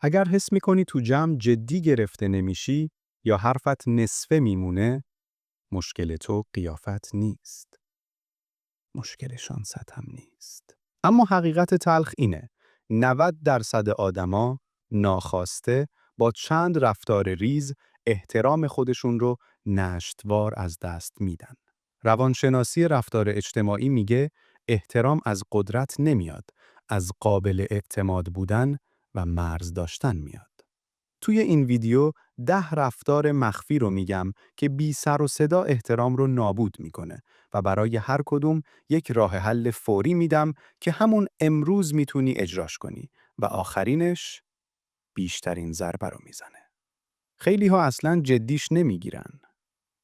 اگر حس می‌کنی تو جمع جدی گرفته نمیشی یا حرفت نصفه میمونه، مشکل تو قیافت نیست. مشکل شانست هم نیست. اما حقیقت تلخ اینه: 90% آدما ناخواسته با چند رفتار ریز احترام خودشون رو نشتوار از دست میدن. روانشناسی رفتار اجتماعی میگه احترام از قدرت نمیاد، از قابل اعتماد بودن و مرز داشتن میاد. توی این ویدیو 10 رفتار مخفی رو میگم که بی سر و صدا احترام رو نابود میکنه و برای هر کدوم یک راه حل فوری میدم که همون امروز میتونی اجراش کنی و آخرینش بیشترین ضربه رو میزنه. خیلی ها اصلاً جدیش نمیگیرن.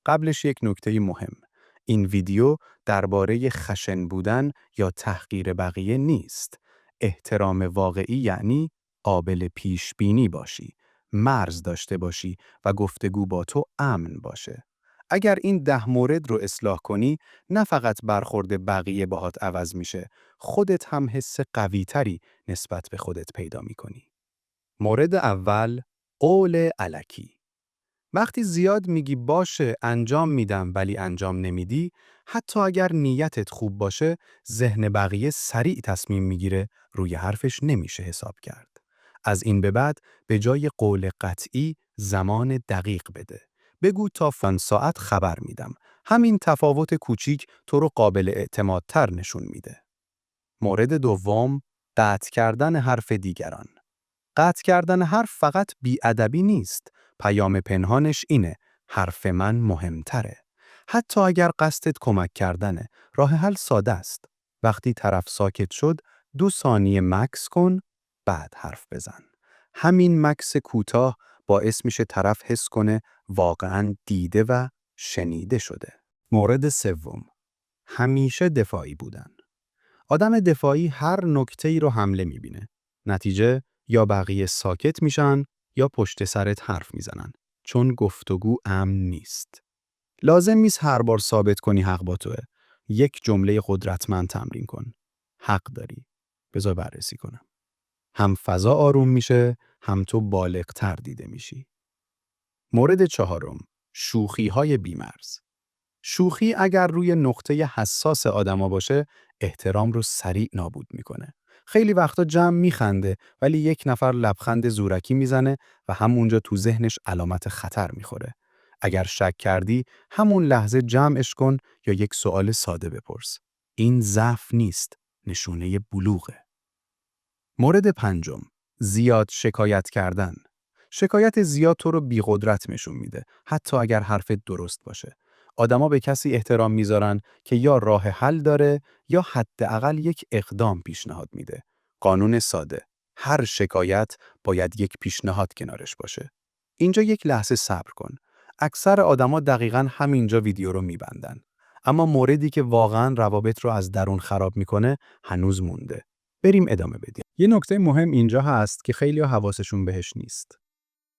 قبلش یک نکته مهم: این ویدیو درباره خشن بودن یا تحقیر بقیه نیست. احترام واقعی یعنی قابل پیش بینی باشی، مرز داشته باشی و گفتگو با تو امن باشه. اگر این 10 مورد رو اصلاح کنی، نه فقط برخورد بقیه باهات عوض میشه، خودت هم حس قوی‌تری نسبت به خودت پیدا میکنی. مورد اول: قول الکی. وقتی زیاد میگی باشه انجام میدم ولی انجام نمیدی، حتی اگر نیتت خوب باشه، ذهن بقیه سریع تصمیم میگیره روی حرفش نمیشه حساب کرد. از این به بعد به جای قول قطعی زمان دقیق بده. بگو تا فلان ساعت خبر میدم. همین تفاوت کوچیک تو رو قابل اعتمادتر نشون میده. مورد دوم: قطع کردن حرف دیگران. قطع کردن حرف فقط بی‌ادبی نیست. پیام پنهانش اینه: حرف من مهمتره. حتی اگر قصدت کمک کردنه، راه حل ساده است. وقتی طرف ساکت شد، 2 ثانیه مکث کن، بعد حرف بزن. همین مکث کوتاه باعث میشه طرف حس کنه واقعاً دیده و شنیده شده. مورد سوم: همیشه دفاعی بودن. آدم دفاعی هر نکته‌ای رو حمله می‌بینه. نتیجه: یا بقیه ساکت میشن یا پشت سرت حرف میزنن، چون گفتگو امن نیست. لازم نیست هر بار ثابت کنی حق با توه. یک جمله قدرتمند تمرین کن: حق داری. بذار بررسی کنم. هم فضا آروم میشه، هم تو بالغ‌تر دیده میشی. مورد چهارم: شوخی‌های بی‌مرز. شوخی اگر روی نقطه حساس آدما باشه، احترام رو سریع نابود میکنه. خیلی وقتا جمع میخنده ولی یک نفر لبخند زورکی میزنه و همونجا تو ذهنش علامت خطر میخوره. اگر شک کردی، همون لحظه جمعش کن یا یک سوال ساده بپرس. این ضعف نیست، نشونه بلوغه. مورد پنجم: زیاد شکایت کردن. شکایت زیاد تو رو بی‌قدرت نشون میده، حتی اگر حرفت درست باشه. آدما به کسی احترام میذارن که یا راه حل داره یا حداقل یک اقدام پیشنهاد میده. قانون ساده: هر شکایت باید یک پیشنهاد کنارش باشه. اینجا یک لحظه صبر کن. اکثر آدما دقیقاً همینجا ویدیو رو میبندن. اما موردی که واقعاً روابط رو از درون خراب میکنه هنوز مونده. بریم ادامه بدیم. یه نکته مهم اینجا هست که خیلی‌ها حواسشون بهش نیست.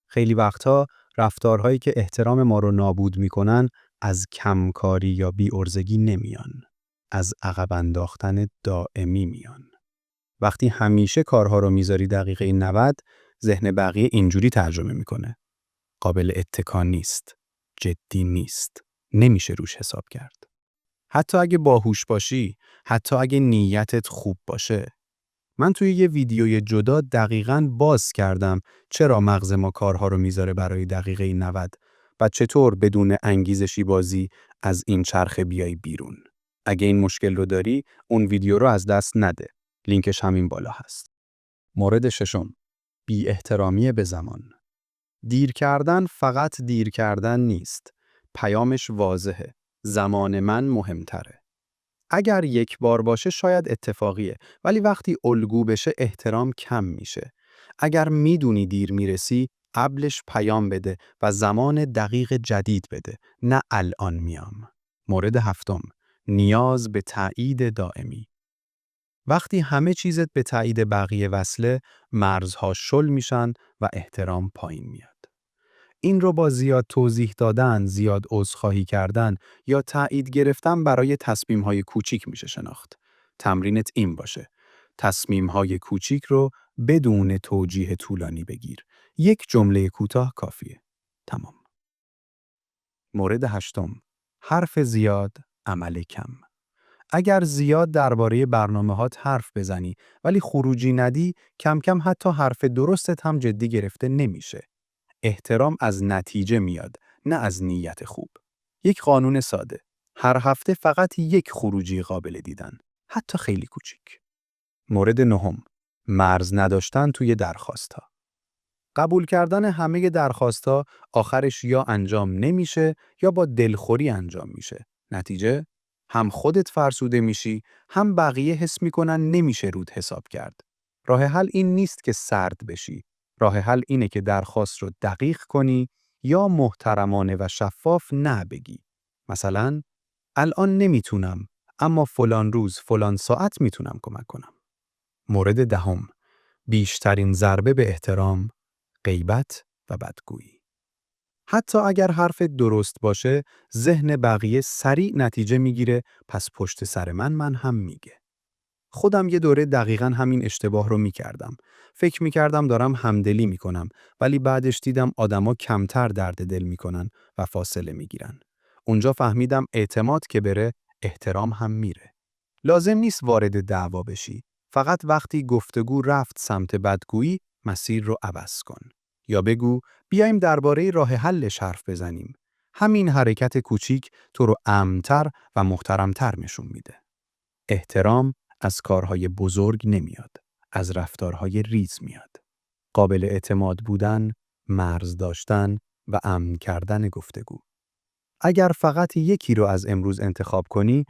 خیلی وقتها رفتارهایی که احترام ما رو نابود میکنن از کمکاری یا بی‌عرضگی نمیان. از عقب انداختن دائمی میان. وقتی همیشه کارها رو میذاری دقیقه 90، ذهن بقیه اینجوری ترجمه میکنه: قابل اتکا نیست، جدی نیست، نمیشه روش حساب کرد. حتی اگه باهوش باشی، حتی اگه نیتت خوب باشه. من توی یه ویدیوی جدا دقیقاً باز کردم چرا مغز ما کارها رو میذاره برای دقیقه 90 و چطور بدون انگیزشی بازی از این چرخه بیای بیرون. اگه این مشکل رو داری، اون ویدیو رو از دست نده. لینکش همین بالا هست. مورد ششم: بی احترامی به زمان. دیر کردن فقط دیر کردن نیست. پیامش واضحه: زمان من مهمتره. اگر یک بار باشه شاید اتفاقیه، ولی وقتی الگو بشه احترام کم میشه. اگر میدونی دیر میرسی، قبلش پیام بده و زمان دقیق جدید بده، نه الان میام. مورد هفتم: نیاز به تایید دائمی. وقتی همه چیزت به تایید بقیه وصله، مرزها شل میشن و احترام پایین میاد. این رو با زیاد توضیح دادن، زیاد عذرخواهی کردن یا تایید گرفتن برای تصمیم‌های کوچیک میشه شناخت. تمرینت این باشه: تصمیم‌های کوچیک رو بدون توجیه طولانی بگیر. یک جمله کوتاه کافیه. تمام. مورد 8. حرف زیاد، عمل کم. اگر زیاد درباره برنامه‌هات حرف بزنی ولی خروجی ندی، کم کم حتی حرف درستت هم جدی گرفته نمیشه. احترام از نتیجه میاد، نه از نیت خوب. یک قانون ساده. هر هفته فقط یک خروجی قابل دیدن، حتی خیلی کوچیک. مورد 9. مرز نداشتن توی درخواست‌ها. قبول کردن همه درخواست‌ها آخرش یا انجام نمیشه یا با دلخوری انجام میشه. نتیجه؟ هم خودت فرسوده میشی، هم بقیه حس میکنن نمیشه رود حساب کرد. راه حل این نیست که سرد بشی. راه حل اینه که درخواست رو دقیق کنی یا محترمانه و شفاف نه بگی. مثلا الان نمیتونم، اما فلان روز فلان ساعت میتونم کمک کنم. مورد 10. بیشترین ضربه به احترام، غیبت و بدگویی. حتی اگر حرف درست باشه، ذهن بقیه سریع نتیجه میگیره، پس پشت سر من هم میگه. خودم یه دوره دقیقاً همین اشتباه رو میکردم. فکر میکردم دارم همدلی میکنم، ولی بعدش دیدم آدما کمتر درد دل میکنن و فاصله میگیرن. اونجا فهمیدم اعتماد که بره، احترام هم میره. لازم نیست وارد دعوا بشی. فقط وقتی گفتگو رفت سمت بدگویی، مسیر رو عوض کن. یا بگو بیایم درباره راه حلش حرف بزنیم. همین حرکت کوچیک تو رو امن‌تر و محترم‌تر نشون میده. احترام از کارهای بزرگ نمیاد، از رفتارهای ریز میاد. قابل اعتماد بودن، مرز داشتن و امن کردن گفتگو. اگر فقط یکی رو از امروز انتخاب کنی،